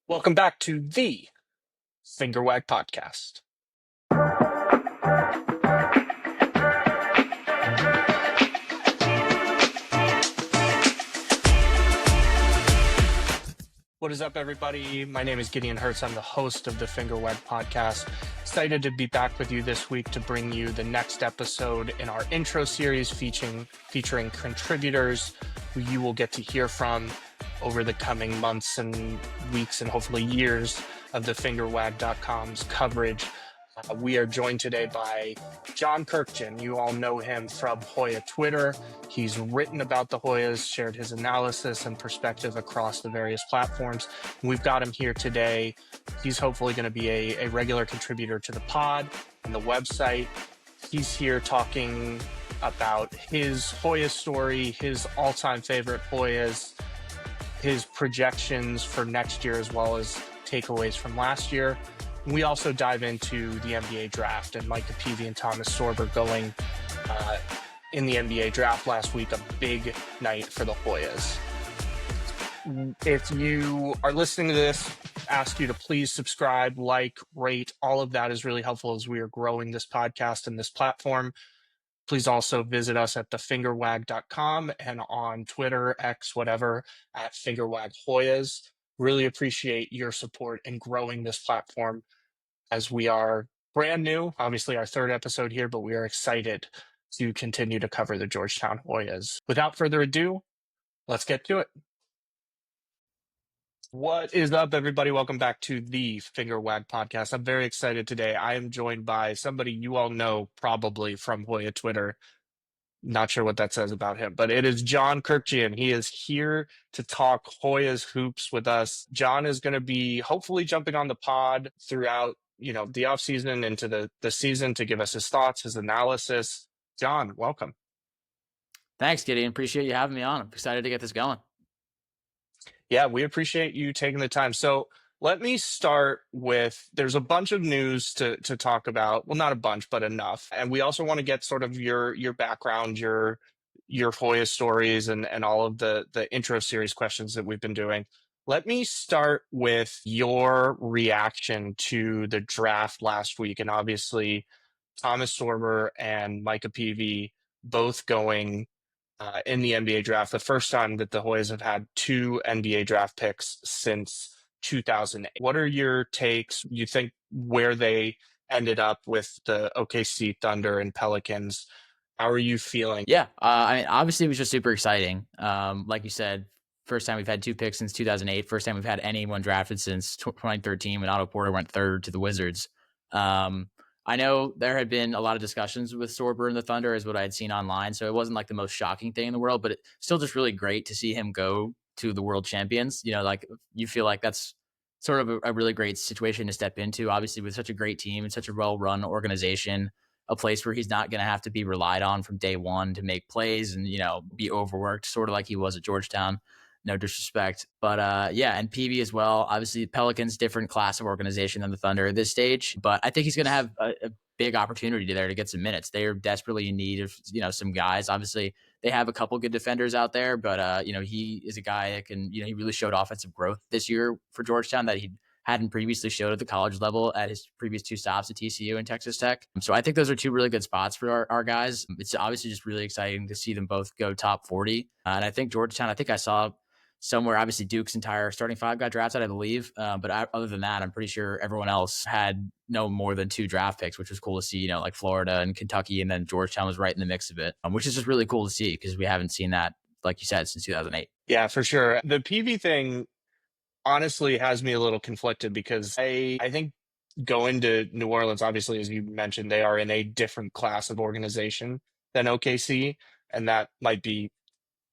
Welcome back to the Finger WAG podcast. What is up, everybody? My name is Gideon Hertz. I'm the host of the Finger WAG podcast. Excited to be back with you this week to bring you the next episode in our intro series featuring contributors who you will get to hear from over the coming months and weeks and hopefully years of the fingerwag.com's coverage. We are joined today by John Kurkjian. You all know him from Hoya Twitter. He's written about the Hoyas, shared his analysis and perspective across the various platforms. We've got him here today. He's hopefully going to be a regular contributor to the pod and the website. He's here talking about his Hoya story, his all-time favorite Hoyas, his projections for next year, as well as takeaways from last year. We also dive into the NBA draft and Micah Peavy and Thomas Sorber going in the NBA draft last week, a big night for the Hoyas. If you are listening to this, ask you to please subscribe, like, rate. All of that is really helpful as we are growing this podcast and this platform. Please also visit us at thefingerwag.com and on Twitter, X, whatever, at FingerWagHoyas. Really appreciate your support in growing this platform as we are brand new, obviously our third episode here, but we are excited to continue to cover the Georgetown Hoyas. Without further ado, let's get to it. What is up, everybody? Welcome back to the Finger WAG podcast. I'm very excited today. I am joined by somebody you all know probably from Hoya Twitter. Not sure what that says about him, but it is John Kurkjian. He is here to talk Hoyas hoops with us. John is going to be hopefully jumping on the pod throughout, the off season into the season to give us his thoughts, his analysis. John, welcome. Thanks, Gideon. Appreciate you having me on. I'm excited to get this going. Yeah, we appreciate you taking the time. So let me start with, there's a bunch of news to talk about. Well, not a bunch, but enough. And we also want to get sort of your background, your Hoya stories and all of the intro series questions that we've been doing. Let me start with your reaction to the draft last week. And obviously, Thomas Sorber and Micah Peavy both going in the NBA draft, the first time that the Hoyas have had two NBA draft picks since 2008. What are your takes? You think where they ended up with the OKC Thunder and Pelicans? How are you feeling? Yeah, I mean, obviously it was just super exciting. Like you said, first time we've had two picks since 2008. First time we've had anyone drafted since 2013 when Otto Porter went third to the Wizards. I know there had been a lot of discussions with Sorber and the Thunder as what I had seen online, so it wasn't like the most shocking thing in the world, but it's still just really great to see him go to the world champions. Like you feel like that's sort of a really great situation to step into, obviously with such a great team and such a well-run organization, a place where he's not going to have to be relied on from day one to make plays and, be overworked, sort of like he was at Georgetown. No disrespect. But yeah, and PV as well. Obviously, Pelicans, different class of organization than the Thunder at this stage. But I think he's going to have a big opportunity there to get some minutes. They are desperately in need of, some guys. Obviously, they have a couple good defenders out there, but, he is a guy that can, he really showed offensive growth this year for Georgetown that he hadn't previously showed at the college level at his previous two stops at TCU and Texas Tech. So I think those are two really good spots for our guys. It's obviously just really exciting to see them both go top 40. And I think Georgetown, I think I saw somewhere, obviously Duke's entire starting five got drafted, I believe. But other than that, I'm pretty sure everyone else had no more than two draft picks, which was cool to see, like Florida and Kentucky, and then Georgetown was right in the mix of it, which is just really cool to see because we haven't seen that, like you said, since 2008. Yeah, for sure. The PV thing honestly has me a little conflicted because I think going to New Orleans, obviously, as you mentioned, they are in a different class of organization than OKC, and that might be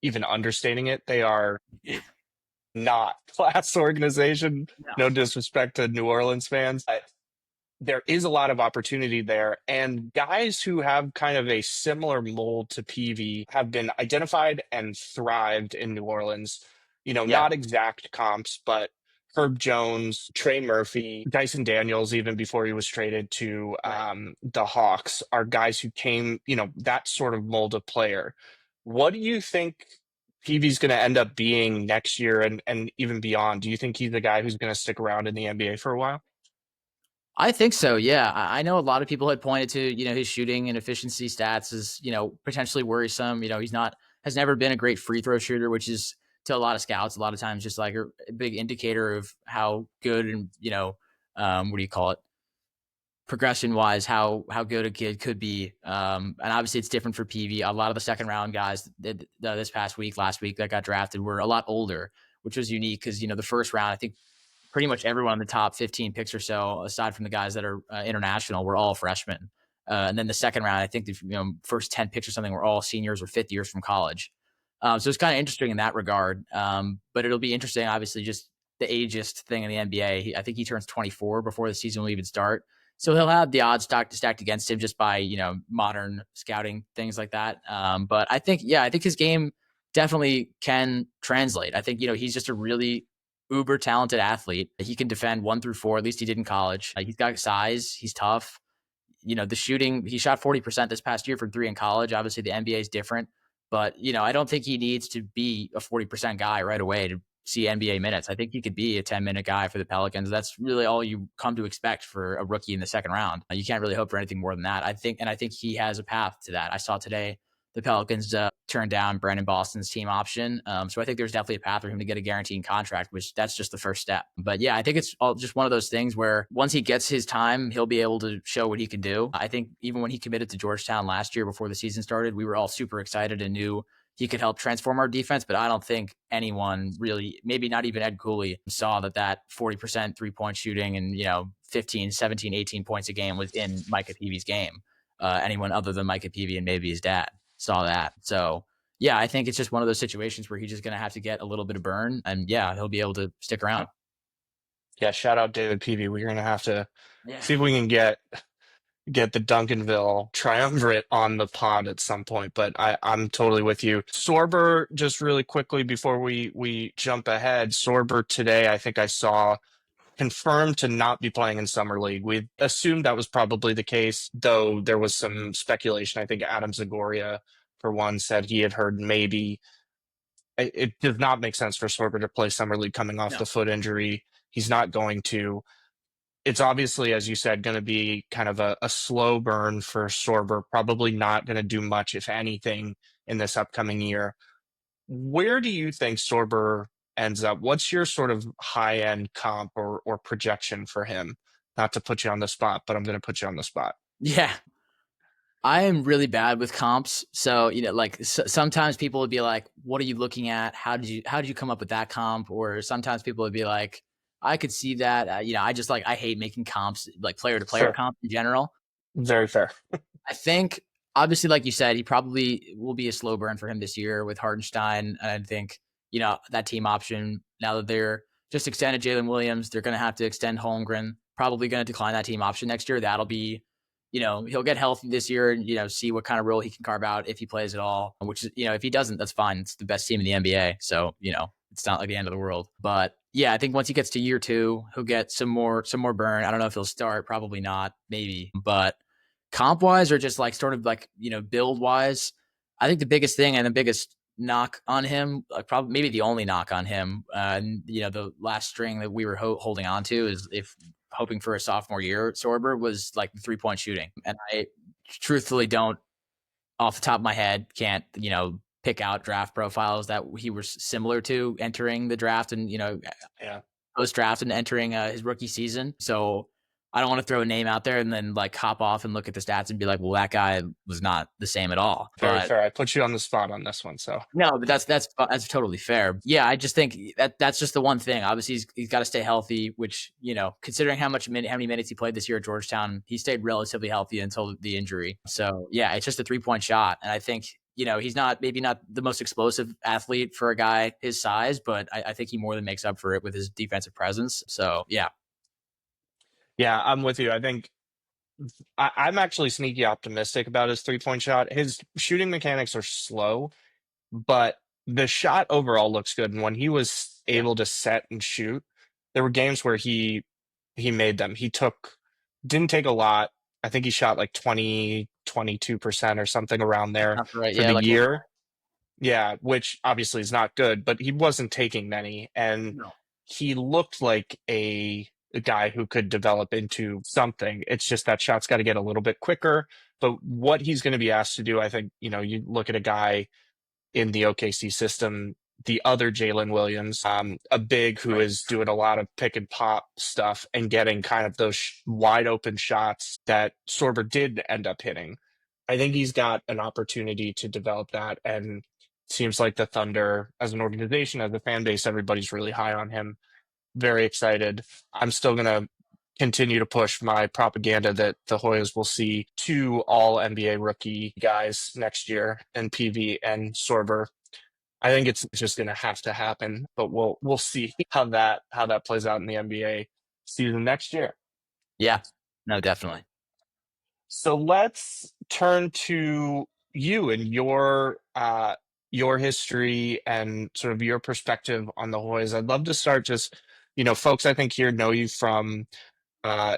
even understating it. They are not class organization. No disrespect to New Orleans fans. There is a lot of opportunity there, and guys who have kind of a similar mold to PV have been identified and thrived in New Orleans. Not exact comps, but Herb Jones, Trey Murphy, Dyson Daniels, even before he was traded to the Hawks, are guys who came, that sort of mold of player. What do you think Peavy's going to end up being next year and even beyond? Do you think he's the guy who's going to stick around in the NBA for a while? I think so. Yeah, I know a lot of people had pointed to his shooting and efficiency stats as potentially worrisome. He's not has never been a great free throw shooter, which is to a lot of scouts a lot of times just like a big indicator of how good and what do you call it, progression wise, how good a kid could be. And obviously it's different for PV. A lot of the second round guys that this past week, last week that got drafted were a lot older, which was unique because the first round I think pretty much everyone in the top 15 picks or so, aside from the guys that are international, were all freshmen. And then the second round, I think the first 10 picks or something were all seniors or fifth years from college. So it's kind of interesting in that regard. But it'll be interesting, obviously, just the ageist thing in the NBA. I think he turns 24 before the season will even start. So he'll have the odds stacked against him just by, modern scouting, things like that. But I think his game definitely can translate. I think, he's just a really uber talented athlete. He can defend 1 through 4. At least he did in college. He's got size. He's tough. The shooting, he shot 40% this past year from 3 in college. Obviously, the NBA is different, but I don't think he needs to be a 40% guy right away to see NBA minutes. I think he could be a 10-minute guy for the Pelicans. That's really all you come to expect for a rookie in the second round. You can't really hope for anything more than that. I think he has a path to that. I saw today the Pelicans turned down Brandon Boston's team option. So I think there's definitely a path for him to get a guaranteed contract, which that's just the first step. But yeah, I think it's all just one of those things where once he gets his time, he'll be able to show what he can do. I think even when he committed to Georgetown last year before the season started, we were all super excited and knew he could help transform our defense, but I don't think anyone really, maybe not even Ed Cooley, saw that 40% 3-point shooting and 15, 17, 18 points a game was in Micah Peavy's game. Anyone other than Micah Peavy and maybe his dad saw that. So yeah, I think it's just one of those situations where he's just going to have to get a little bit of burn, and yeah, he'll be able to stick around. Yeah, shout out David Peavy. We're going to have to Yeah. see if we can get the Duncanville triumvirate on the pod at some point, but I'm totally with you. Sorber, just really quickly before we jump ahead, Sorber today, I think I saw confirmed to not be playing in Summer League. We assumed that was probably the case, though there was some speculation. I think Adam Zagoria, for one, said he had heard maybe. It does not make sense for Sorber to play Summer League coming off No. the foot injury. He's not going to. It's obviously, as you said, going to be kind of a slow burn for Sorber, probably not going to do much, if anything, in this upcoming year. Where do you think Sorber ends up? What's your sort of high end comp or projection for him? Not to put you on the spot, but I'm going to put you on the spot. Yeah. I am really bad with comps. So, like sometimes people would be like, what are you looking at? How did you come up with that comp? Or sometimes people would be like, I could see that. I just I hate making comps, like player to player Sure. comps in general. Very fair. I think obviously, like you said, he probably will be a slow burn for him this year with Hardenstein. And I think, that team option, now that they're just extended Jalen Williams, they're going to have to extend Holmgren, probably going to decline that team option next year. That'll be, he'll get healthy this year and, see what kind of role he can carve out if he plays at all, which is, if he doesn't, that's fine. It's the best team in the NBA. So, it's not like the end of the world. But yeah, I think once he gets to year 2, he'll get some more burn. I don't know if he'll start, probably not, maybe. But comp wise or just sort of build wise, I think the biggest thing and the biggest knock on him, probably maybe the only knock on him, the last string that we were holding on to is if hoping for a sophomore year Sorber was the 3-point shooting. And I truthfully don't, off the top of my head, can't, pick out draft profiles that he was similar to entering the draft and, Yeah. post draft and entering his rookie season. So I don't want to throw a name out there and then hop off and look at the stats and be like, well, that guy was not the same at all. Very But fair. I put you on the spot on this one. So no, but that's totally fair. Yeah, I just think that's just the one thing. Obviously, he's got to stay healthy. Which considering how many minutes he played this year at Georgetown, he stayed relatively healthy until the injury. So yeah, it's just a 3-point shot, and I think he's maybe not the most explosive athlete for a guy his size, but I think he more than makes up for it with his defensive presence. So yeah. yeah, I'm with you. I think I'm actually sneaky optimistic about his 3-point shot. His shooting mechanics are slow, but the shot overall looks good. And when he was Yeah. able to set and shoot, there were games where he made them. Didn't take a lot. I think he shot like 22% or something around there That's right. for Yeah, the year. Yeah, which obviously is not good, but he wasn't taking many, and No. he looked like a guy who could develop into something. It's just that shot's got to get a little bit quicker. But what he's going to be asked to do, I think, you look at a guy in the OKC system, the other Jalen Williams, a big who Right. is doing a lot of pick and pop stuff and getting kind of those wide open shots that Sorber did end up hitting. I think he's got an opportunity to develop that. And seems like the Thunder, as an organization, as a fan base, everybody's really high on him. Very excited. I'm still going to continue to push my propaganda that the Hoyas will see two all NBA rookie guys next year in PV and Sorber. I think it's just going to happen, but we'll see how that plays out in the NBA season next year. Yeah. No, definitely. So let's turn to you and your history and sort of your perspective on the Hoyas. I'd love to start just, folks I think here know you uh,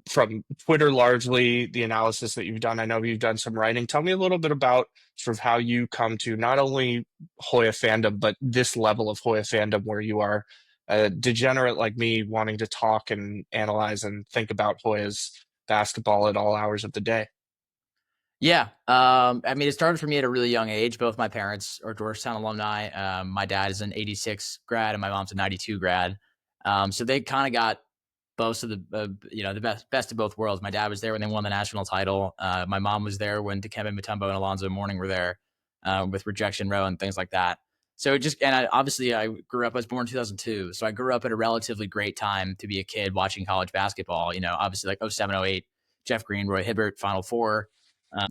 from Twitter, largely the analysis that you've done. I know you've done some writing. Tell me a little bit about sort of how you come to not only Hoya fandom, but this level of Hoya fandom where you are a degenerate like me wanting to talk and analyze and think about Hoya's basketball at all hours of the day. Yeah. I mean, it started for me at a really young age. Both my parents are Georgetown alumni. My dad is an 86 grad and my mom's a 92 grad. So they kind of got both of the best of both worlds. My dad was there when they won the national title. My mom was there when Dikembe Mutombo and Alonzo Mourning were there with Rejection Row and things like that. So obviously I grew up, I was born in 2002. So I grew up at a relatively great time to be a kid watching college basketball, obviously like 07, 08, Jeff Green, Roy Hibbert, Final Four.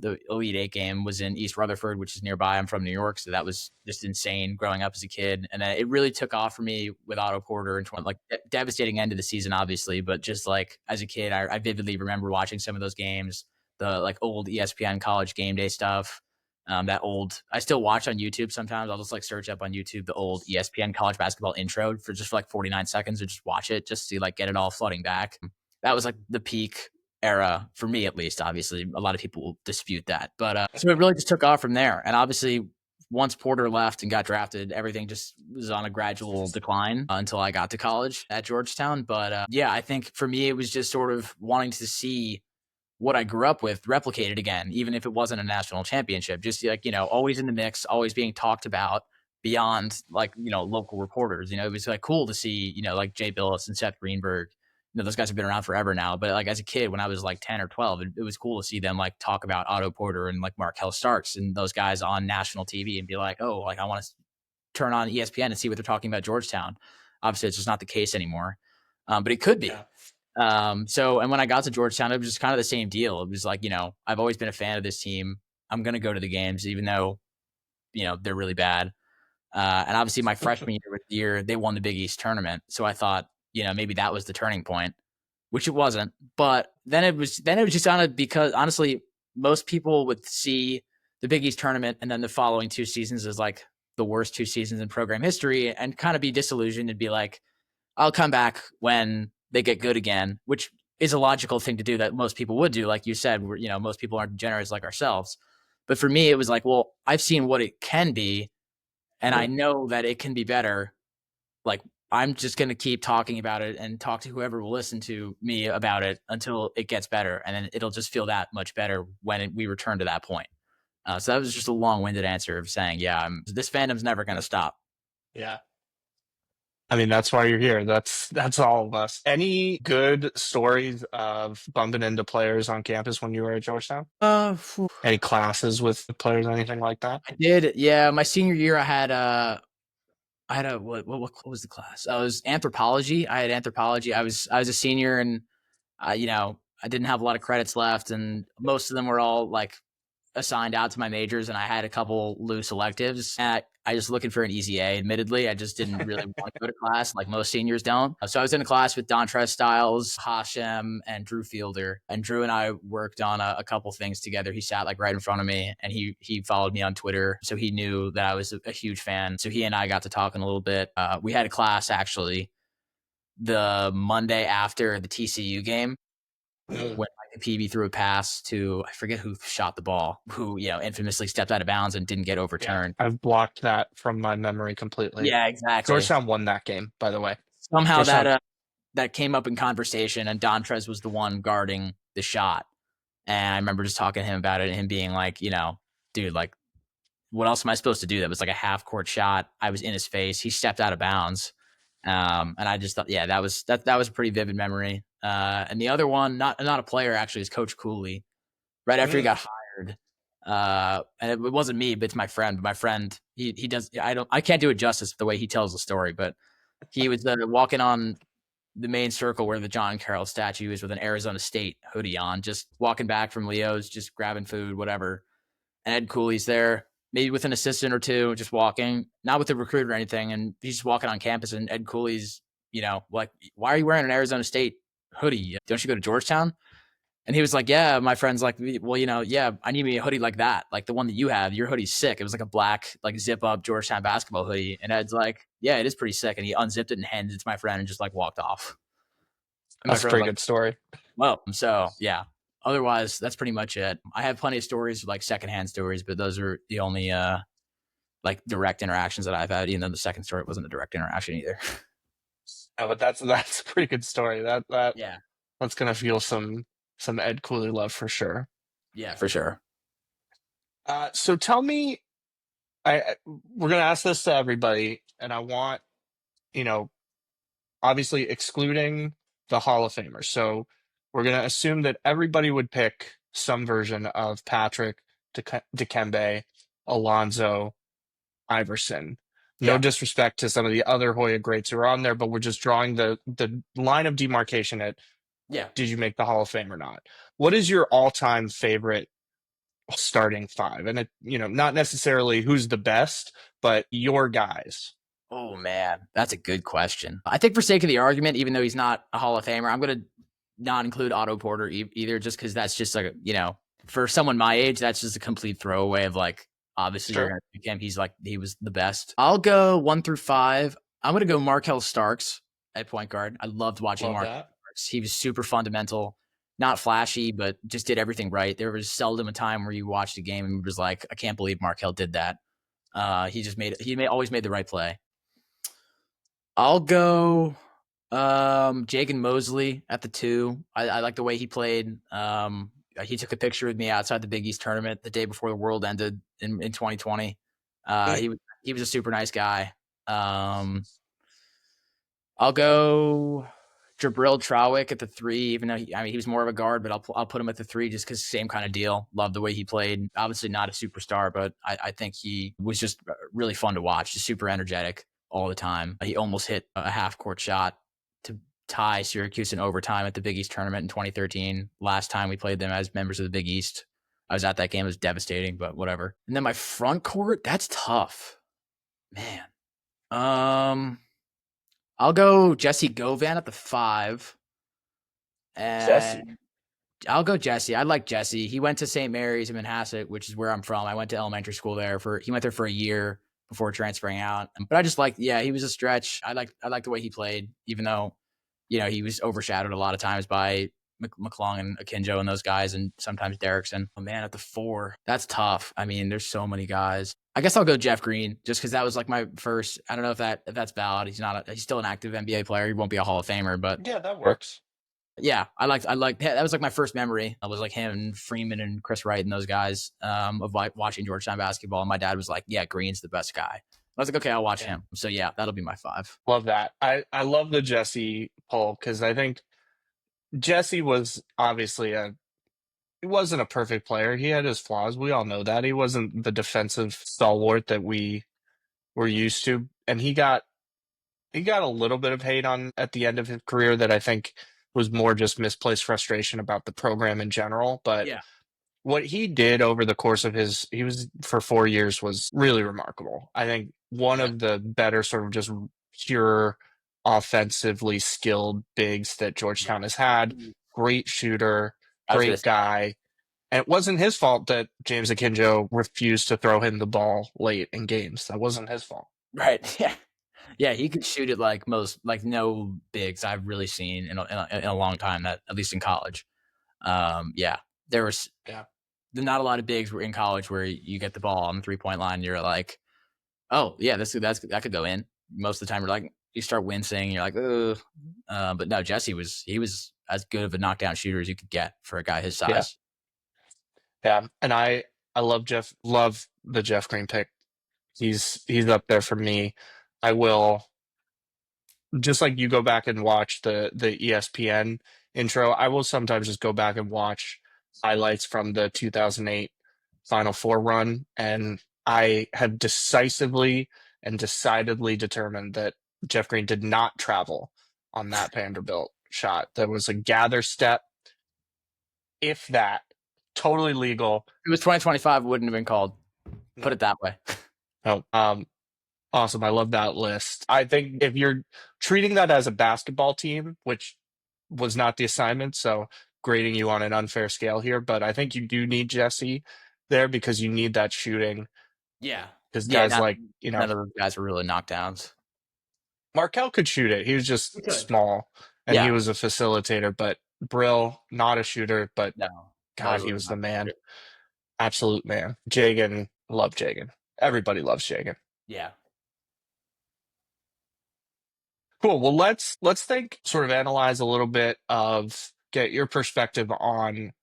The Elite Eight game was in East Rutherford, which is nearby. I'm from New York, so that was just insane growing up as a kid. And then it really took off for me with Otto Porter and like devastating end of the season, obviously. But just like as a kid, I vividly remember watching some of those games, the like old ESPN College Game Day stuff. I still watch on YouTube sometimes. I'll just like search up on YouTube the old ESPN College Basketball intro for like 49 seconds or just watch it, just to like get it all flooding back. That was like the peak era for me, at least. Obviously a lot of people will dispute that, but so it really just took off from there. And obviously once Porter left and got drafted, everything just was on a gradual decline until I got to college at Georgetown. But yeah, I think for me it was just sort of wanting to see what I grew up with replicated again, even if it wasn't a national championship. Just like, always in the mix, always being talked about beyond like, local reporters. It was like cool to see, like Jay Billis and Seth Greenberg. Those guys have been around forever now. But like as a kid, when I was like 10 or 12, it was cool to see them like talk about Otto Porter and like Markel Starks and those guys on national TV and be like, oh, like I want to turn on ESPN and see what they're talking about Georgetown. Obviously, it's just not the case anymore. But it could be. Yeah. And when I got to Georgetown, it was just kind of the same deal. It was like, I've always been a fan of this team. I'm going to go to the games, even though, they're really bad. And obviously my freshman year was the year they won the Big East tournament. So I thought, maybe that was the turning point, which it wasn't. But then it was just on it because honestly, most people would see the Big East tournament and then the following 2 seasons as like the worst 2 seasons in program history and kind of be disillusioned and be like, I'll come back when they get good again, which is a logical thing to do that most people would do. Like you said, most people aren't degenerates like ourselves. But for me, it was like, well, I've seen what it can be, and I know that it can be better. Like, I'm just going to keep talking about it and talk to whoever will listen to me about it until it gets better. And then it'll just feel that much better when we return to that point. So that was just a long-winded answer of saying, yeah, this fandom's never going to stop. Yeah. I mean, that's why you're here. That's all of us. Any good stories of bumping into players on campus when you were at Georgetown? Any classes with players, anything like that? I did. Yeah. My senior year, what was the class? I was anthropology. I had anthropology. I was a senior and, I didn't have a lot of credits left and most of them were all like assigned out to my majors and I had a couple loose electives. And I just looking for an easy A, admittedly. I just didn't really want to go to class like most seniors don't. So I was in a class with Dontrez Styles, Hashem, and Drew Fielder. And Drew and I worked on a couple things together. He sat like right in front of me and he followed me on Twitter. So he knew that I was a huge fan. So he and I got to talking a little bit. We had a class actually the Monday after the TCU game when Peavy threw a pass to, I forget who shot the ball, who, infamously stepped out of bounds and didn't get Yeah, overturned. I've blocked that from my memory completely. Yeah, exactly. Georgetown won that game, by the way. Somehow Georgetown. that came up in conversation, and Dontrez was the one guarding the shot. And I remember just talking to him about it and him being like, dude, like, what else am I supposed to do? That was like a half court shot. I was in his face. He stepped out of bounds. And I just thought, yeah, that was a pretty vivid memory. And the other one, not a player actually, is Coach Cooley. Right after he got hired, and it wasn't me, but it's my friend. But my friend, he does. I can't do it justice the way he tells the story, but he was walking on the main circle where the John Carroll statue is with an Arizona State hoodie on, just walking back from Leo's, just grabbing food, whatever. And Ed Cooley's there, maybe with an assistant or two, just walking, not with a recruiter or anything. And he's just walking on campus, and Ed Cooley's, like, why are you wearing an Arizona State hoodie? Don't you go to Georgetown? And he was like, yeah, my friend's like, well, yeah, I need me a hoodie like that. Like the one that you have, your hoodie's sick. It was like a black, like zip up Georgetown basketball hoodie. And Ed's like, yeah, it is pretty sick. And he unzipped it and handed it to my friend and just like walked off. And my That's a friend was pretty like, good story. well, so yeah. Otherwise, that's pretty much it. I have plenty of stories, like secondhand stories, but those are the only like direct interactions that I've had. Even though the second story wasn't a direct interaction either. No, but that's a pretty good story. Yeah, That's gonna feel some Ed Cooley love for sure. yeah, for sure. So tell me, we're gonna ask this to everybody, and I want, you know, obviously excluding the Hall of Famers. So we're gonna assume that everybody would pick some version of Patrick, Dikembe, Alonzo, Iverson. No Yeah, disrespect to some of the other Hoya greats who are on there, but we're just drawing the line of demarcation at, yeah. did you make the Hall of Fame or not? What is your all-time favorite starting five? And not necessarily who's the best, but your guys. Oh man, that's a good question. I think for sake of the argument, even though he's not a Hall of Famer, I'm gonna not include Otto Porter either, just because that's just like for someone my age, that's just a complete throwaway of like obviously you're Sure. gonna pick him. He was the best. I'll go 1 through 5. I'm gonna go Markel Starks at point guard. I loved watching Love Markel that. Starks. He was super fundamental, not flashy, but just did everything right. There was seldom a time where you watched a game and was like, I can't believe Markel did that. Always made the right play. I'll go Jagan Mosley at the 2. I like the way he played. He took a picture with me outside the Big East tournament the day before the world ended in 2020. He was a super nice guy. I'll go Jabril Trawick at the 3, even though he was more of a guard, but I'll put him at the 3 just because same kind of deal. Love the way he played. Obviously not a superstar, but I think he was just really fun to watch. Just super energetic all the time. He almost hit a half court shot to tie Syracuse in overtime at the Big East tournament in 2013. Last time we played them as members of the Big East. I was at that game. It was devastating, but whatever. And then my front court, that's tough, man. I'll go Jesse Govan at the 5. Jesse. And I'll go Jesse. I like Jesse. He went to St. Mary's in Manhasset, which is where I'm from. I went to elementary school there he went there for a year before transferring out. But I just he was a stretch. I like the way he played, even though, he was overshadowed a lot of times by McClung and Akinjo and those guys, and sometimes Derrickson. Oh man, at the 4, that's tough. I mean, there's so many guys. I guess I'll go Jeff Green just because that was like my first. I don't know if that's valid. He's still an active NBA player. He won't be a Hall of Famer, but Yeah, that works. yeah, I like that was like my first memory. I was like him and Freeman and Chris Wright and those guys of like watching Georgetown basketball. And my dad was like, yeah, Green's the best guy. I was like, okay, I'll watch him. So yeah, that'll be my 5. Love that. I love the Jesse poll because I think Jesse was obviously he wasn't a perfect player. He had his flaws. We all know that. He wasn't the defensive stalwart that we were used to. And he got a little bit of hate on at the end of his career that I think was more just misplaced frustration about the program in general. But Yeah, what he did over the course of he was for 4 years was really remarkable. I think one yeah. of the better sort of just pure offensively skilled bigs that Georgetown has had. Great shooter, I was gonna great say, guy. And it wasn't his fault that James Akinjo refused to throw him the ball late in games. That wasn't his fault. right? Yeah, yeah. He could shoot it like no bigs I've really seen in a long time. That at least in college. Yeah, there was Yeah. not a lot of bigs were in college where you get the ball on the 3-point line. And you're like, oh yeah, that could go in. Most of the time, you're like, you start wincing. You're like, ugh. But no, Jesse he was as good of a knockdown shooter as you could get for a guy his Yeah. size. Yeah. And I love the Jeff Green pick. He's up there for me. I will, just like you go back and watch the ESPN intro, I will sometimes just go back and watch highlights from the 2008 Final Four run, and I have decisively and decidedly determined that Jeff Green did not travel on that Vanderbilt shot. There was a gather step, if that, totally legal. If it was 2025, it wouldn't have been called. Put No, it that way. no. Awesome. I love that list. I think if you're treating that as a basketball team, which was not the assignment, so grading you on an unfair scale here, but I think you do need Jesse there because you need that shooting. Yeah, Because yeah. guys like, None of those guys were really knockdowns. Markel could shoot it. He was just We could. small and he Yeah, was a facilitator, but Brill, not a shooter, but no, not God, he really was the not. man. Absolute man. Jagan, love Jagan. Everybody loves Jagan. Yeah, Cool. Well, let's think, sort of analyze a little bit of get your perspective on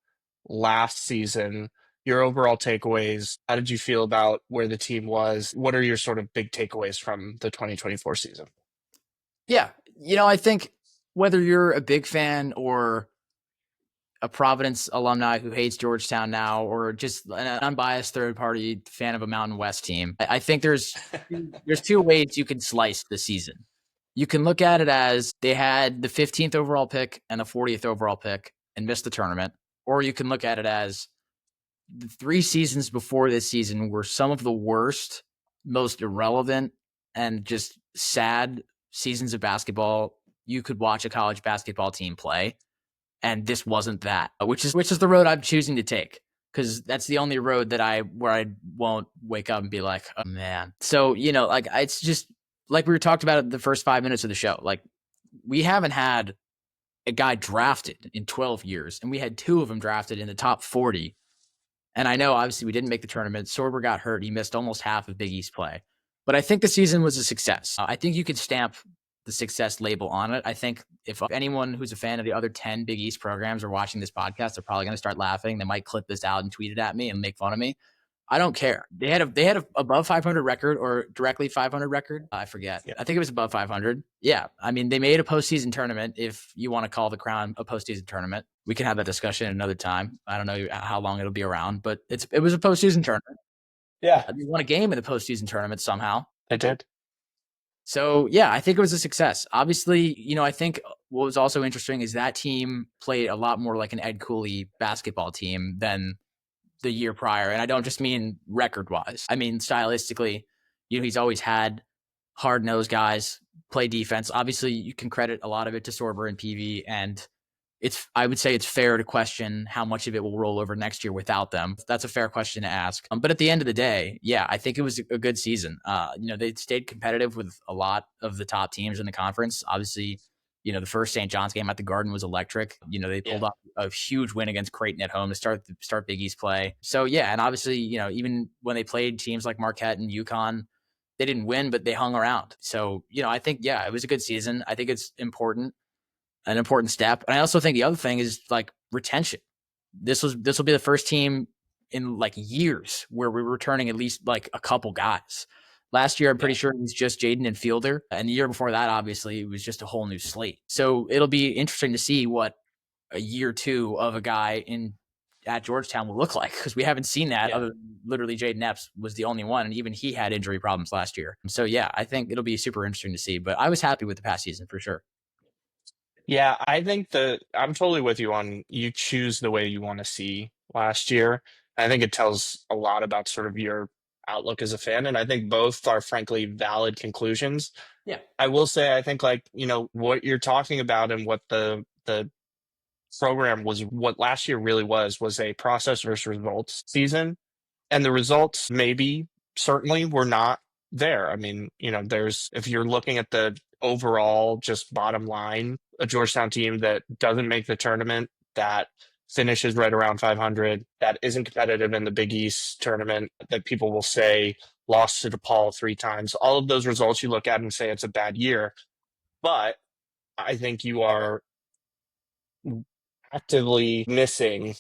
last season, your overall takeaways. How did you feel about where the team was? What are your sort of big takeaways from the 2024 season? yeah. I think whether you're a big fan or a Providence alumni who hates Georgetown now, or just an unbiased third party fan of a Mountain West team, I think there's two ways you can slice the season. You can look at it as they had the 15th overall pick and the 40th overall pick and missed the tournament, or you can look at it as the 3 seasons before this season were some of the worst, most irrelevant, and just sad seasons of basketball you could watch a college basketball team play, and this wasn't that, which is the road I'm choosing to take, because that's the only road that I won't wake up and be like, oh man. So like it's just like we talked about it the first 5 minutes of the show. Like, we haven't had a guy drafted in 12 years, and we had 2 of them drafted in the top 40. And I know obviously we didn't make the tournament. Sorber got hurt. He missed almost half of Big East play. But I think the season was a success. I think you could stamp the success label on it. I think if anyone who's a fan of the other 10 Big East programs are watching this podcast, they're probably going to start laughing. They might clip this out and tweet it at me and make fun of me. I don't care. They had a above 500 record, or directly 500 record. I forget. Yeah. I think it was above 500. Yeah. I mean, they made a postseason tournament. If you want to call the Crown a postseason tournament, we can have that discussion another time. I don't know how long it'll be around, but it was a postseason tournament. Yeah, They won a game in the postseason tournament somehow. I did. So yeah, I think it was a success. Obviously, I think what was also interesting is that team played a lot more like an Ed Cooley basketball team than the year prior. And I don't just mean record wise. I mean stylistically. He's always had hard-nosed guys play defense. Obviously, you can credit a lot of it to Sorber and PV, and I would say it's fair to question how much of it will roll over next year without them. That's a fair question to ask. But at the end of the day, yeah, I think it was a good season. They stayed competitive with a lot of the top teams in the conference. Obviously, the first St. John's game at the Garden was electric. They pulled off a huge win against Creighton at home to start Big East play. So yeah, and obviously, even when they played teams like Marquette and UConn, they didn't win, but they hung around. So, I think, yeah, it was a good season. I think it's an important step. And I also think the other thing is like retention. This will be the first team in like years where we're returning at least like a couple guys. Last year, I'm pretty sure it was just Jaden and Fielder. And the year before that, obviously, it was just a whole new slate. So it'll be interesting to see what a year 2 of a guy at Georgetown will look like, because we haven't seen that. Other than literally Jaden Epps was the only one, and even he had injury problems last year. So yeah, I think it'll be super interesting to see. But I was happy with the past season for sure. Yeah, I think I'm totally with you on you choose the way you want to see last year. I think it tells a lot about sort of your outlook as a fan, and I think both are frankly valid conclusions. Yeah. I will say I think like, what you're talking about and what the program was, what last year really was a process versus results season. And the results maybe certainly were not there. I mean, if you're looking at the overall just bottom line, a Georgetown team that doesn't make the tournament, that finishes right around 500, that isn't competitive in the Big East tournament, that people will say lost to DePaul 3 times. All of those results you look at and say it's a bad year. But I think you are actively missing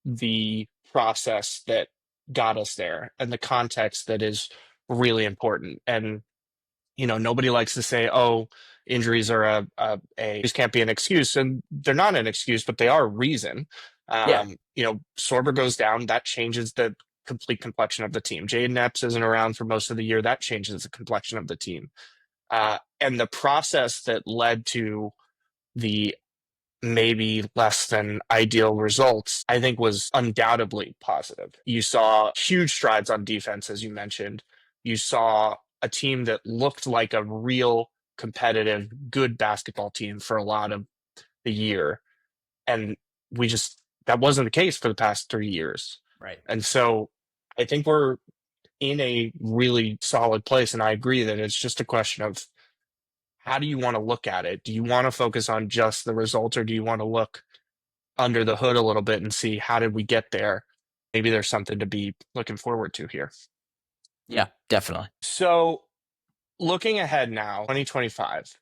the process that got us there and the context that is really important. And nobody likes to say, "Oh, injuries are just can't be an excuse," and they're not an excuse, but they are a reason. Yeah. Sorber goes down, that changes the complete complexion of the team. Jaden Epps isn't around for most of the year, that changes the complexion of the team. And the process that led to the maybe less than ideal results, I think was undoubtedly positive. You saw huge strides on defense, as you mentioned. You saw a team that looked like a real competitive, good basketball team for a lot of the year. And that wasn't the case for the past 3 years. Right. And so I think we're in a really solid place. And I agree that it's just a question of how do you want to look at it? Do you want to focus on just the results, or do you want to look under the hood a little bit and see how did we get there? Maybe there's something to be looking forward to here. Yeah, definitely. So, looking ahead now, 2025,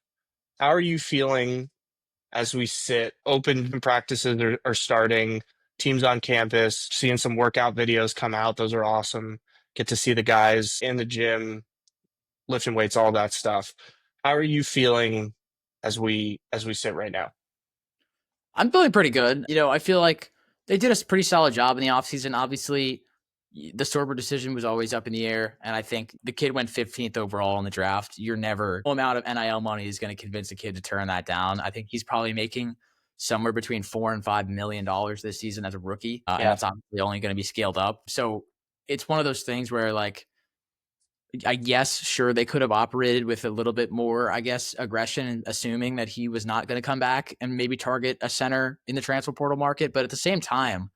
how are you feeling as we sit? Open practices are starting, teams on campus, seeing some workout videos come out. Those are awesome. Get to see the guys in the gym, lifting weights, all that stuff. How are you feeling as we sit right now? I'm feeling pretty good. I feel like they did a pretty solid job in the offseason. Obviously, the Sorber decision was always up in the air, and I think the kid went 15th overall in the draft. You're never, no amount of NIL money is going to convince a kid to turn that down. I think he's probably making somewhere between $4 and $5 million this season as a rookie, and that's obviously only going to be scaled up. So it's one of those things where, like, I guess, sure, they could have operated with a little bit more, I guess, aggression, assuming that he was not going to come back and maybe target a center in the transfer portal market. But at the same time,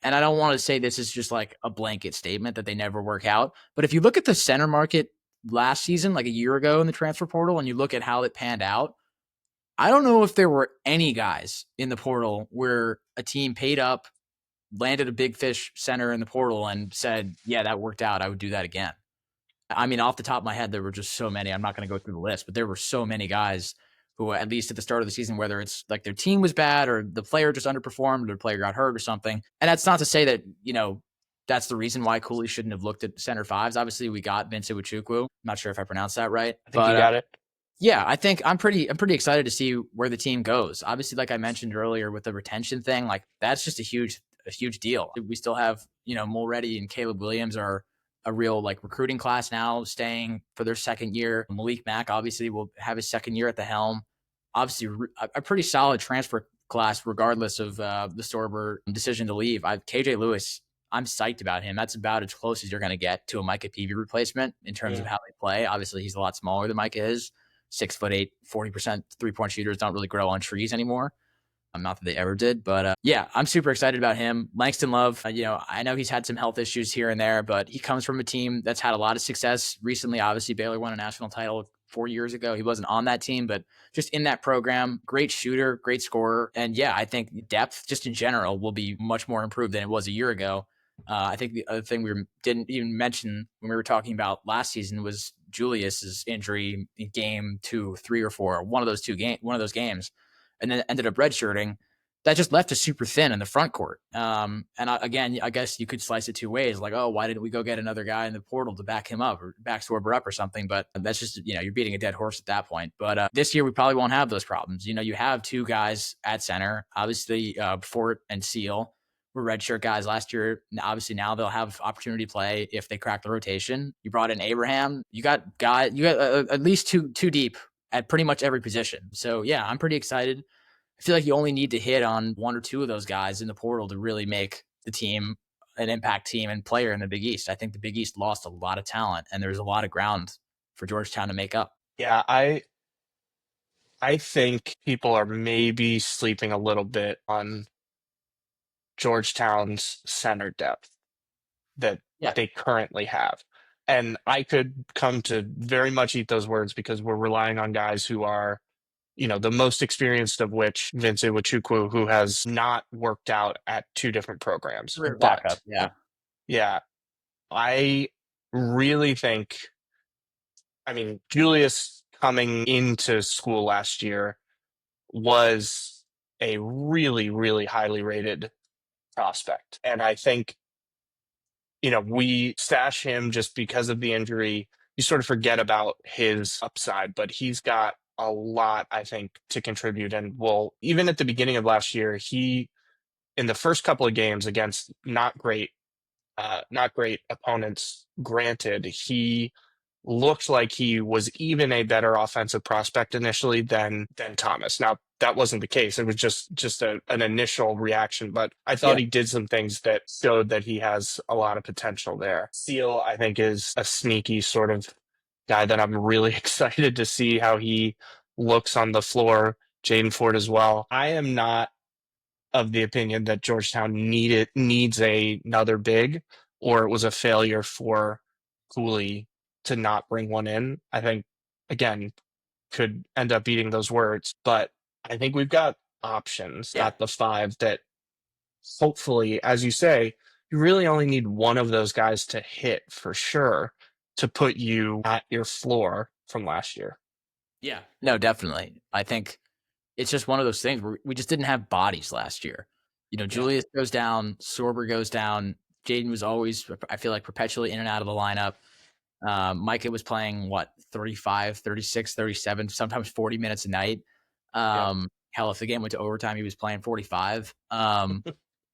and I don't want to say this is just like a blanket statement that they never work out, but if you look at the center market last season, like a year ago in the transfer portal, and you look at how it panned out, I don't know if there were any guys in the portal where a team paid up, landed a big fish center in the portal, and said, yeah, that worked out. I would do that again. I mean, off the top of my head, there were just so many. I'm not going to go through the list, but there were so many guys who, at least at the start of the season, whether it's like their team was bad or the player just underperformed or the player got hurt or something. And that's not to say that, that's the reason why Cooley shouldn't have looked at center fives. Obviously, we got Vincent Wachukwu. I'm not sure if I pronounced that right. I think you got it. Yeah, I think I'm pretty excited to see where the team goes. Obviously, like I mentioned earlier with the retention thing, like that's just a huge deal. We still have, Mulready and Caleb Williams are a real like recruiting class now, staying for their second year. Malik Mack obviously will have his second year at the helm. Obviously, a pretty solid transfer class, regardless of the Sorber decision to leave. KJ Lewis, I'm psyched about him. That's about as close as you're going to get to a Micah Peavy replacement in terms of how they play. Obviously, he's a lot smaller than Micah is. 6'8", 40% 3-point shooters don't really grow on trees anymore. Not that they ever did, but yeah, I'm super excited about him. Langston Love, I know he's had some health issues here and there, but he comes from a team that's had a lot of success recently. Obviously, Baylor won a national title 4 years ago. He wasn't on that team, but just in that program, great shooter, great scorer. And yeah, I think depth just in general will be much more improved than it was a year ago. I think the other thing didn't even mention when we were talking about last season was Julius's injury in game 2, 3, or 4, one of those games, and then ended up redshirting. That just left us super thin in the front court. Again, I guess you could slice it two ways. Like, oh, why didn't we go get another guy in the portal to back him up or back Sorber up or something? But that's just, you're beating a dead horse at that point. But this year we probably won't have those problems. You have two guys at center, obviously Fort and Seal were redshirt guys last year. Obviously now they'll have opportunity to play if they crack the rotation. You brought in Abraham. You got at least two deep at pretty much every position. So yeah, I'm pretty excited. I feel like you only need to hit on one or two of those guys in the portal to really make the team an impact team and player in the Big East. I think the Big East lost a lot of talent, and there's a lot of ground for Georgetown to make up. Yeah, I think people are maybe sleeping a little bit on Georgetown's center depth that Yeah. they currently have. And I could come to very much eat those words because we're relying on guys who are, the most experienced of which Vince Iwuchukwu, who has not worked out at two different programs. Career backup. But Yeah. yeah, I really think, I mean, Julius coming into school last year was a really, really highly rated prospect. And I think, we stash him just because of the injury. You sort of forget about his upside, but he's got a lot, I think, to contribute. And well, even at the beginning of last year, in the first couple of games against not great opponents, granted, he looked like he was even a better offensive prospect initially than Thomas. Now, that wasn't the case. It was just an initial reaction, but I thought Yeah. he did some things that showed that he has a lot of potential there. Seal, I think, is a sneaky sort of guy that I'm really excited to see how he looks on the floor. Jaden Ford as well. I am not of the opinion that Georgetown needs another big, or it was a failure for Cooley to not bring one in. I think, again, could end up eating those words, but I think we've got options, Yeah. got the five that hopefully, as you say, you really only need one of those guys to hit for sure to put you at your floor from last year. Yeah. No, definitely. I think it's just one of those things where we just didn't have bodies last year. Yeah. Julius goes down, Sorber goes down. Jaden was always, I feel like, perpetually in and out of the lineup. Micah was playing, 35, 36, 37, sometimes 40 minutes a night. Yeah. Hell, if the game went to overtime, he was playing 45.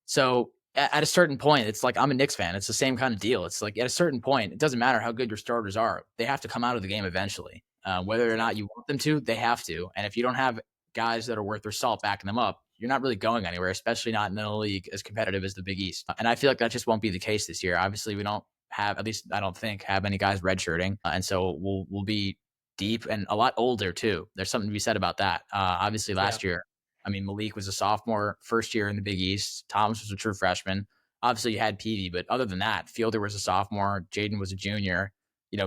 So at a certain point, it's like, I'm a Knicks fan. It's the same kind of deal. It's like at a certain point, it doesn't matter how good your starters are. They have to come out of the game eventually. Whether or not you want them to, they have to. And if you don't have guys that are worth their salt backing them up, you're not really going anywhere, especially not in a league as competitive as the Big East. And I feel like that just won't be the case this year. Obviously, we don't have, at least I don't think, have any guys redshirting. And so we'll be deep and a lot older too. There's something to be said about that. Obviously, Yeah. last year, I mean, Malik was a sophomore, first year in the Big East. Thomas was a true freshman. Obviously, you had Peavy, but other than that, Fielder was a sophomore. Jaden was a junior.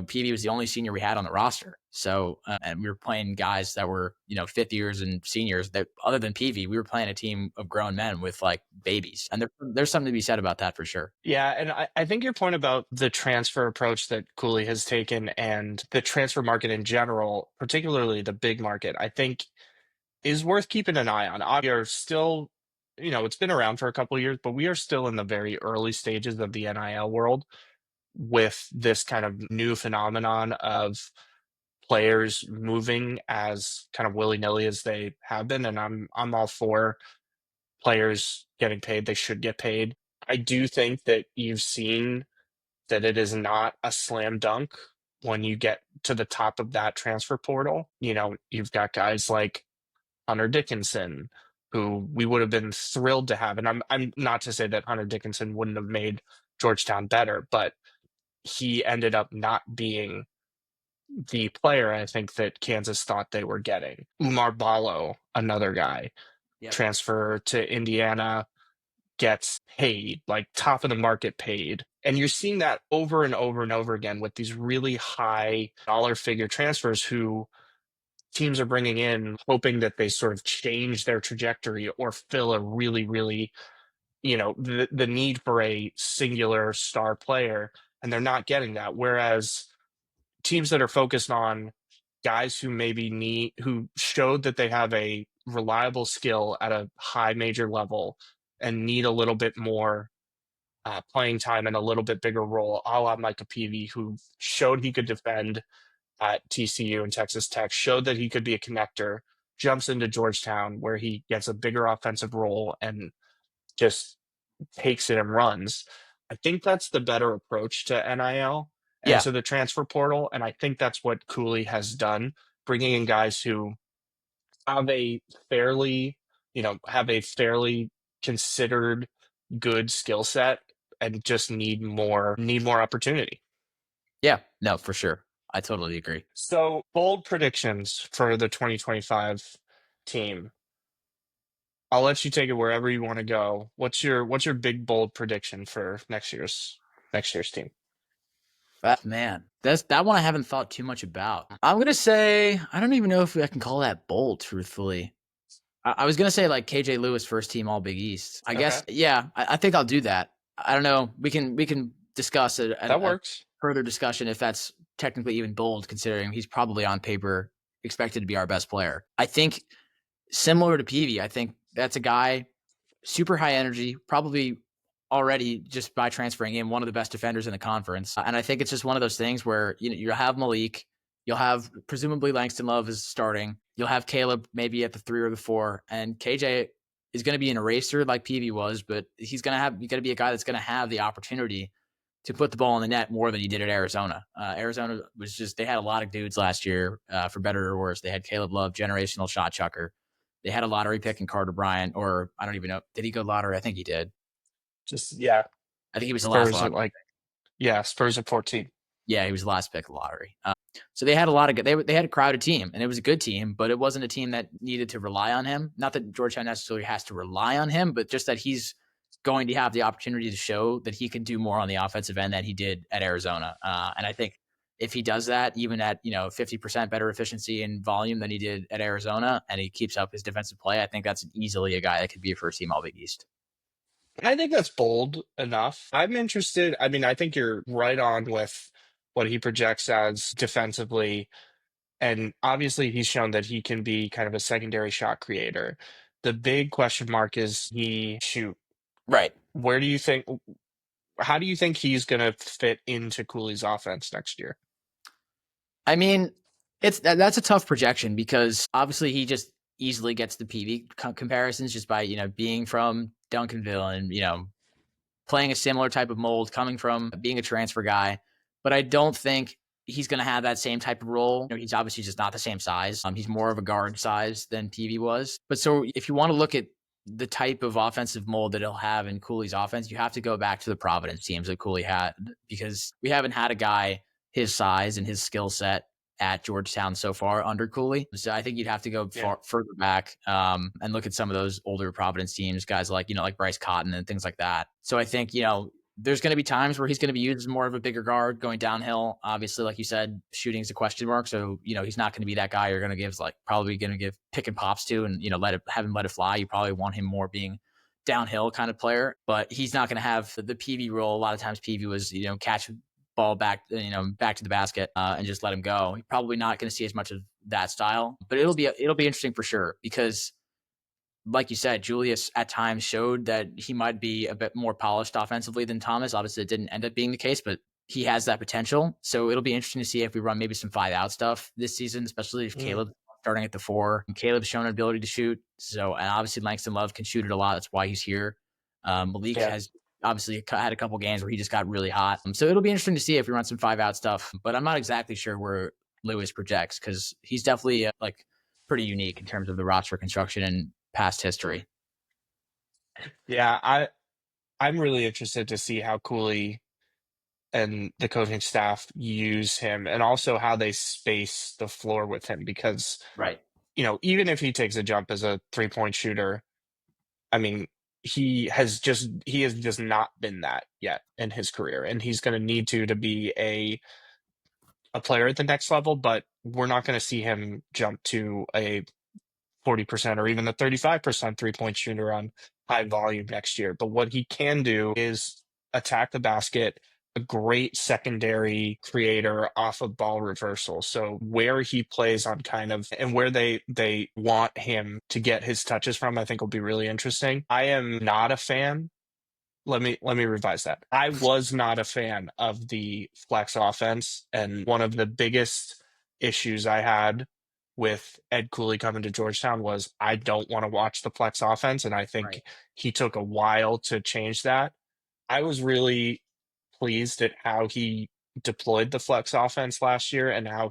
Peavy was the only senior we had on the roster. So, and we were playing guys that were, fifth years and seniors. That other than Peavy, we were playing a team of grown men with like babies, and there's something to be said about that for sure. Yeah, and I think your point about the transfer approach that Cooley has taken and the transfer market in general, particularly the big market, I think is worth keeping an eye on. We are still, it's been around for a couple of years, but we are still in the very early stages of the NIL world with this kind of new phenomenon of players moving as kind of willy-nilly as they have been. And I'm all for players getting paid. They should get paid. I do think that you've seen that it is not a slam dunk when you get to the top of that transfer portal. You've got guys like Hunter Dickinson, who we would have been thrilled to have. And I'm not to say that Hunter Dickinson wouldn't have made Georgetown better, but he ended up not being the player I think that Kansas thought they were getting. Umar Ballo, another guy, Yep. transfer to Indiana, gets paid, like top of the market paid. And you're seeing that over and over and over again with these really high dollar figure transfers who teams are bringing in, hoping that they sort of change their trajectory or fill a really, really, the need for a singular star player. And they're not getting that. Whereas teams that are focused on guys who showed that they have a reliable skill at a high major level and need a little bit more playing time and a little bit bigger role, a la Micah Peavy, who showed he could defend at TCU and Texas Tech, showed that he could be a connector, jumps into Georgetown where he gets a bigger offensive role and just takes it and runs. I think that's the better approach to NIL and Yeah. to the transfer portal. And I think that's what Cooley has done, bringing in guys who have a fairly, have a fairly considered good skill set and just need more opportunity. Yeah. No, for sure. I totally agree. So, bold predictions for the 2025 team. I'll let you take it wherever you want to go. What's your big bold prediction for next year's team? Man, that one I haven't thought too much about. I'm gonna say I don't even know if I can call that bold, truthfully. I was gonna say like KJ Lewis first team All Big East. I Okay, guess yeah. I think I'll do that. I don't know. We can discuss that a works. further discussion if that's technically even bold, considering he's probably on paper expected to be our best player. I think similar to Peavy, I think that's a guy super high energy, probably already just by transferring in one of the best defenders in the conference. And I think it's just one of those things where you'll have Malik, you'll have presumably Langston Love is starting, you'll have Caleb maybe at the 3 or the 4, and KJ is going to be an eraser like Peavy was, but he's going to be a guy that's going to have the opportunity to put the ball in the net more than he did at Arizona. Arizona was just, they had a lot of dudes last year, for better or worse. They had Caleb Love, generational shot chucker. They had a lottery pick in Carter Bryant, or I don't even know. Did he go lottery? I think he did. Just yeah, I think he was the last Spurs lottery. at like yeah, Spurs at 14. Yeah, he was the last pick of the lottery. So they had a lot of good. They had a crowded team, and it was a good team, but it wasn't a team that needed to rely on him. Not that Georgetown necessarily has to rely on him, but just that he's going to have the opportunity to show that he can do more on the offensive end than he did at Arizona. And I think if he does that, even at 50% better efficiency and volume than he did at Arizona, and he keeps up his defensive play, I think that's easily a guy that could be a first team All Big East. I think that's bold enough. I'm interested. I mean, I think you're right on with what he projects as defensively. And obviously, he's shown that he can be kind of a secondary shot creator. The big question mark is he shoot. Right. Where do you think, how do you think he's going to fit into Cooley's offense next year? I mean, that's a tough projection because obviously he just easily gets the PV comparisons just by being from Duncanville and playing a similar type of mold, coming from being a transfer guy. But I don't think he's going to have that same type of role. He's obviously just not the same size. He's more of a guard size than PV was. But so if you want to look at the type of offensive mold that he'll have in Cooley's offense, you have to go back to the Providence teams that Cooley had, because we haven't had a guy his size and his skill set at Georgetown so far under Cooley. So I think you'd have to go Yeah. further back, and look at some of those older Providence teams, guys like Bryce Cotton and things like that. So I think there's going to be times where he's going to be used as more of a bigger guard going downhill. Obviously, like you said, shooting's a question mark. So, he's not going to be that guy you're going to give probably going to give pick and pops to and, have him let it fly. You probably want him more being downhill kind of player, but he's not going to have the PV role. A lot of times PV was, catch ball back, back to the basket, and just let him go. You're probably not going to see as much of that style, but it'll be interesting for sure because, like you said, Julius at times showed that he might be a bit more polished offensively than Thomas. Obviously, it didn't end up being the case, but he has that potential. So it'll be interesting to see if we run maybe some 5-out stuff this season, especially if Mm, Caleb's starting at the 4. And Caleb's shown an ability to shoot. So, and obviously Langston Love can shoot it a lot. That's why he's here. Malik yeah. has obviously had a couple games where he just got really hot. So it'll be interesting to see if we run some 5-out stuff, but I'm not exactly sure where Lewis projects because he's definitely pretty unique in terms of the roster construction and past history. Yeah. I'm really interested to see how Cooley and the coaching staff use him and also how they space the floor with him because, Right. even if he takes a jump as a 3-point shooter, I mean, he has just not been that yet in his career, and he's going to need to be a player at the next level, but we're not going to see him jump to a 40% or even a 35% 3-point shooter on high volume next year. But what he can do is attack the basket, a great secondary creator off of ball reversal. So where he plays on kind of and where they want him to get his touches from, I think will be really interesting. I am not a fan. Let me revise that. I was not a fan of the flex offense, and one of the biggest issues I had with Ed Cooley coming to Georgetown was I don't want to watch the flex offense, and I think Right. he took a while to change that. I was really pleased at how he deployed the flex offense last year and Yeah. how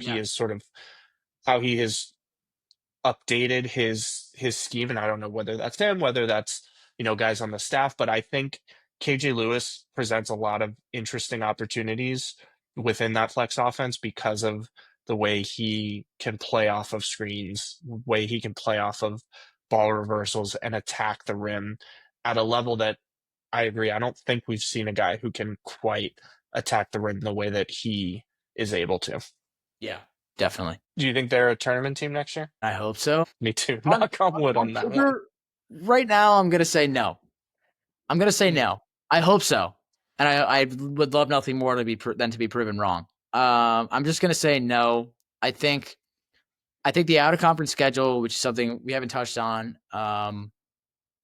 he has updated his scheme, and I don't know whether that's him, whether that's guys on the staff, but I think KJ Lewis presents a lot of interesting opportunities within that flex offense because of the way he can play off of screens, way he can play off of ball reversals and attack the rim at a level that I agree. I don't think we've seen a guy who can quite attack the rim the way that he is able to. Yeah, definitely. Do you think they're a tournament team next year? I hope so. Me too. On, Knock on wood on on that one. paper, right now, I'm going to say no. I'm going to say no. I hope so. And I would love nothing more to be than to be proven wrong. I'm just going to say no. I think the out of conference schedule, which is something we haven't touched on,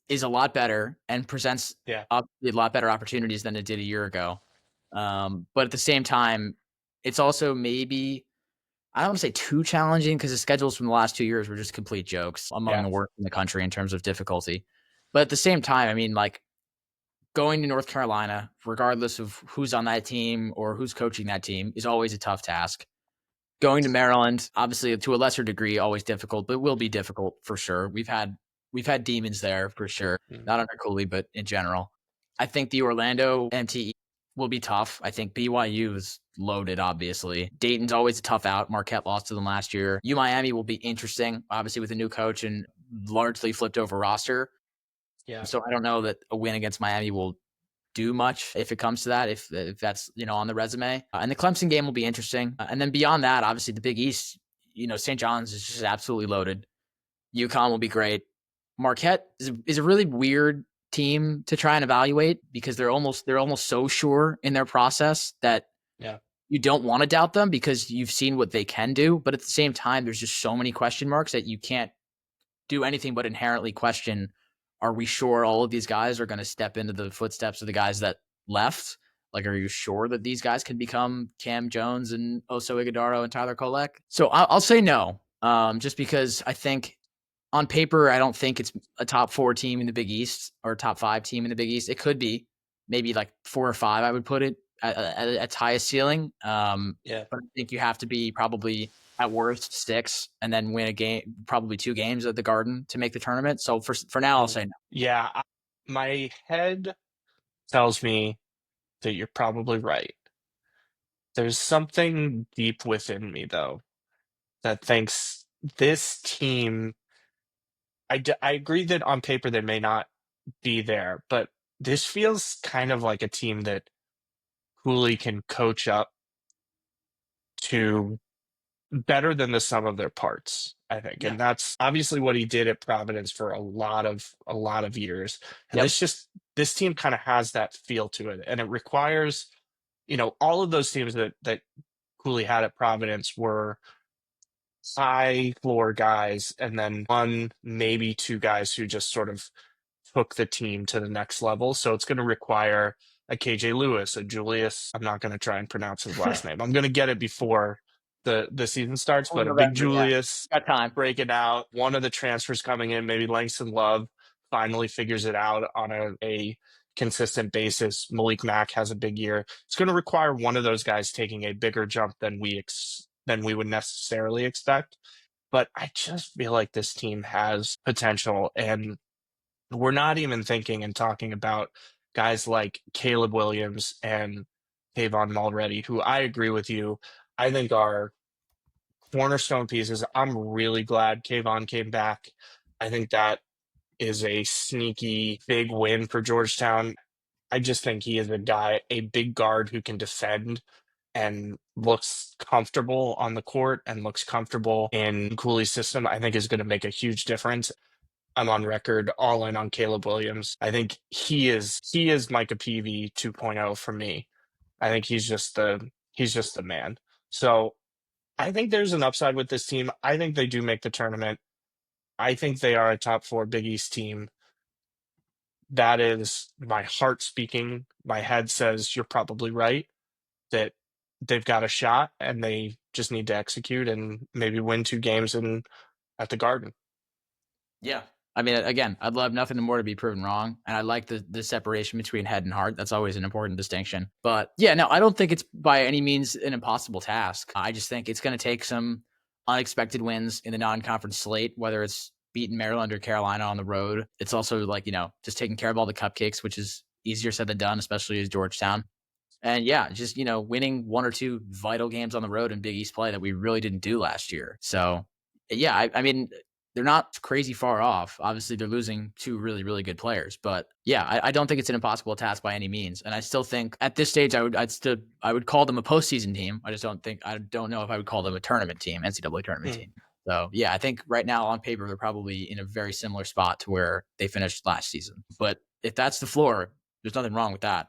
is a lot better and presents a lot better opportunities than it did a year ago. But at the same time, it's also maybe, I don't want to say too challenging because the schedules from the last 2 years were just complete jokes, among the worst in the country in terms of difficulty. But at the same time, I mean, like, going to North Carolina, regardless of who's on that team or who's coaching that team, is always a tough task. Going to Maryland, obviously to a lesser degree, always difficult, but will be difficult for sure. We've had demons there for sure, not under Cooley, but in general. I think the Orlando MTE will be tough. I think BYU is loaded, obviously. Dayton's always a tough out. Marquette lost to them last year. Miami will be interesting, obviously, with a new coach and largely flipped over roster. Yeah. So I don't know that a win against Miami will do much if it comes to that, if that's, on the resume. And the Clemson game will be interesting. And then beyond that, obviously the Big East, St. John's is just absolutely loaded. UConn will be great. Marquette is a really weird team to try and evaluate because they're almost so sure in their process that you don't want to doubt them because you've seen what they can do. But at the same time, there's just so many question marks that you can't do anything but inherently question, are we sure all of these guys are going to step into the footsteps of the guys that left? Like, are you sure that these guys can become Cam Jones and Oso Ighodaro and Tyler Kolek? So I'll say no, just because I think on paper, I don't think it's a top 4 team in the Big East or a top 5 team in the Big East. It could be maybe like 4 or 5, I would put it at its highest ceiling. But I think you have to be probably at worst 6 and then win a game, probably 2 games at the Garden to make the tournament. So for now, I'll say no. Yeah, my head tells me that you're probably right. There's something deep within me, though, that thinks this team. I agree that on paper they may not be there, but this feels kind of like a team that Cooley can coach up to better than the sum of their parts, I think. Yeah. And that's obviously what he did at Providence for a lot of years. And this team kind of has that feel to it. And it requires, all of those teams that Cooley had at Providence were high floor guys, and then one, maybe 2 guys who just sort of took the team to the next level. So it's going to require a KJ Lewis, a Julius. I'm not going to try and pronounce his last name. I'm going to get it before the season starts, but a big Julius got time. break it out. One of the transfers coming in, maybe Langston Love, finally figures it out on a consistent basis. Malik Mack has a big year. It's going to require one of those guys taking a bigger jump than we would necessarily expect. But I just feel like this team has potential, and we're not even thinking and talking about guys like Caleb Williams and Tavon Mulready, who I agree with you, I think are cornerstone pieces. I'm really glad Kayvon came back. I think that is a sneaky big win for Georgetown. I just think he is a big guard who can defend and looks comfortable on the court and looks comfortable in Cooley's system. I think is going to make a huge difference. I'm on record all in on Caleb Williams. I think he is Micah Peavy 2.0 for me. I think he's just the man. So I think there's an upside with this team. I think they do make the tournament. I think they are a top 4 Big East team. That is my heart speaking. My head says you're probably right, that they've got a shot and they just need to execute and maybe win 2 games at the Garden. Yeah. I mean, again, I'd love nothing more to be proven wrong. And I like the separation between head and heart. That's always an important distinction. But yeah, no, I don't think it's by any means an impossible task. I just think it's going to take some unexpected wins in the non-conference slate, whether it's beating Maryland or Carolina on the road. It's also like, just taking care of all the cupcakes, which is easier said than done, especially as Georgetown. And yeah, just, winning 1 or 2 vital games on the road in Big East play that we really didn't do last year. So yeah, I mean, they're not crazy far off. Obviously, they're losing two really, really good players, but yeah, I don't think it's an impossible task by any means. And I still think at this stage, I would call them a postseason team. I don't know if I would call them a tournament team, NCAA tournament team. So yeah, I think right now on paper they're probably in a very similar spot to where they finished last season. But if that's the floor, there's nothing wrong with that.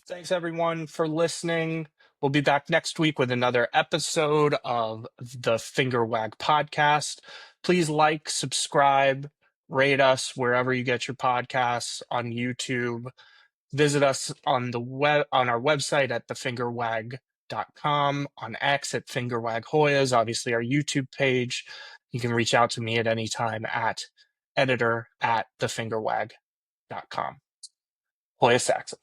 Thanks everyone for listening. We'll be back next week with another episode of the Finger WAG podcast. Please like, subscribe, rate us wherever you get your podcasts on YouTube. Visit us on the web on our website at thefingerwag.com, on X at Finger WAG Hoyas, obviously our YouTube page. You can reach out to me at any time at editor@thefingerwag.com. Hoya Saxon.